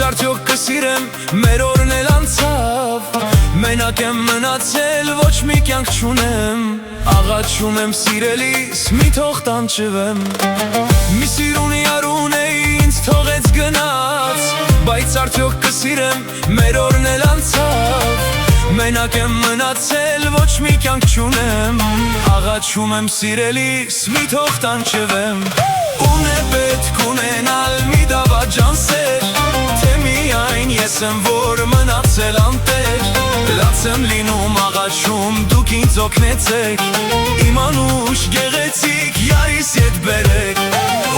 արդյոք կսիրեմ, մեր օրն էլ անցավ, մենակ եմ մնացել, ոչ մի կյանք չունեմ, աղաչում եմ սիրելիս, մի թող տանջվեմ, մի սիրունի արուն էի, ինձ թողեց գնաց, բայց արդյոք կսիրեմ, մեր օրն էլ անցավ, մենակ եմ մնացել, ոչ մի կյանք չունեմ, աղաչում եմ սիրելիս, մի թող տանջվեմ, ուն է պետք ունենալ մի դավաճան սեր, թե միայն ես եմ, որ մնացել անտեր, լաց եմ լինում աղաչում, դուք ինձ օգնեցեք, իմ անուշ գեղեցիկ յարիս ետ բերեք,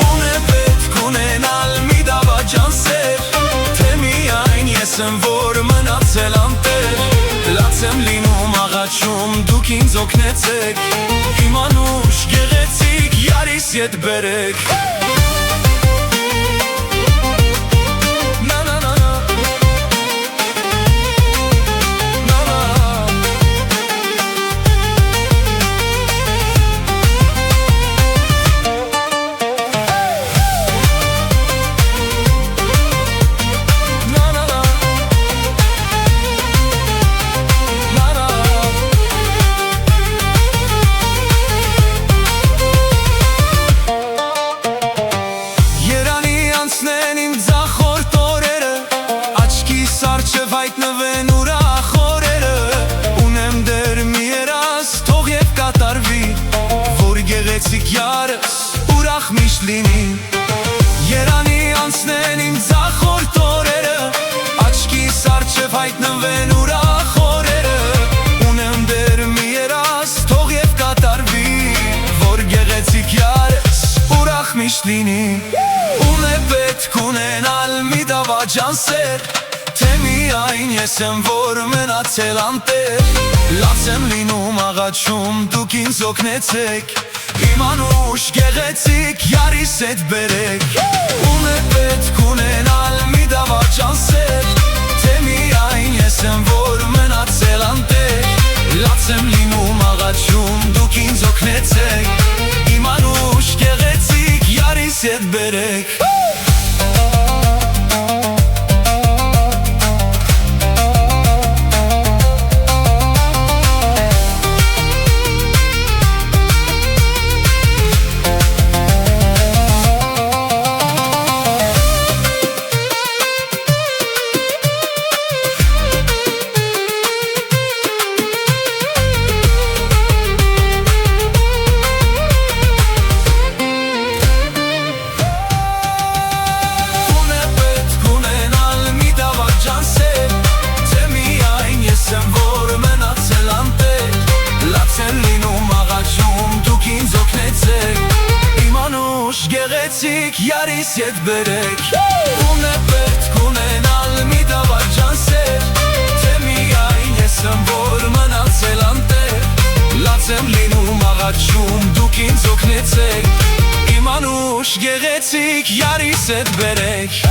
ուն է պետք ունենալ մի դավաճան սեր, թե միայն ես եմ, որ մնացել անտեր, լաց եմ լինում աղաչում, դուք ինձ օգնեցեք, իմ անուշ գեղեցիկ յարիս ետ բերեք, հայտնվեն ուրախ օրերը, ունեմ դեր մի երաս, թող և կատարվի, որ գեղեցիկ յարս ուրախ միշտ լինի, երանի անցնեն իմ ձախորդ օրերը, աչքիս առջև հայտնվեն ուրախ օրերը, ունեմ դեր մի երաս, թող և կատարվի, որ գեղեցիկ յարս ուրախ միշտ լինի, ուն է պետք ունենալ մի դավաճան սեր, թե միայն ես եմ, որ մնացել անտեր, լաց եմ լինում աղաչում, դուք ինձ օգնեցեք, իմ անուշ գեղեցիկ յարիս ետ բերեք, ուն է պետք ունենալ մի դավաճան սեր, թե միայն ես եմ, որ մնացել անտեր, լաց եմ լինում աղաչում, դուք ինձ օգնեցեք, իմ անուշ գեղեցիկ յարիս ետ բերեք, գեղեցիկ յարիս ետ բերեք, ուն է պետք ունենալ մի դավաճան սեր, թե միայն ես եմ, որ մնացել անտեր, լաց եմ լինում աղաչում, դուք ինձ օգնեցեք, իմ անուշ գեղեցիկ յարիս ետ բերեք,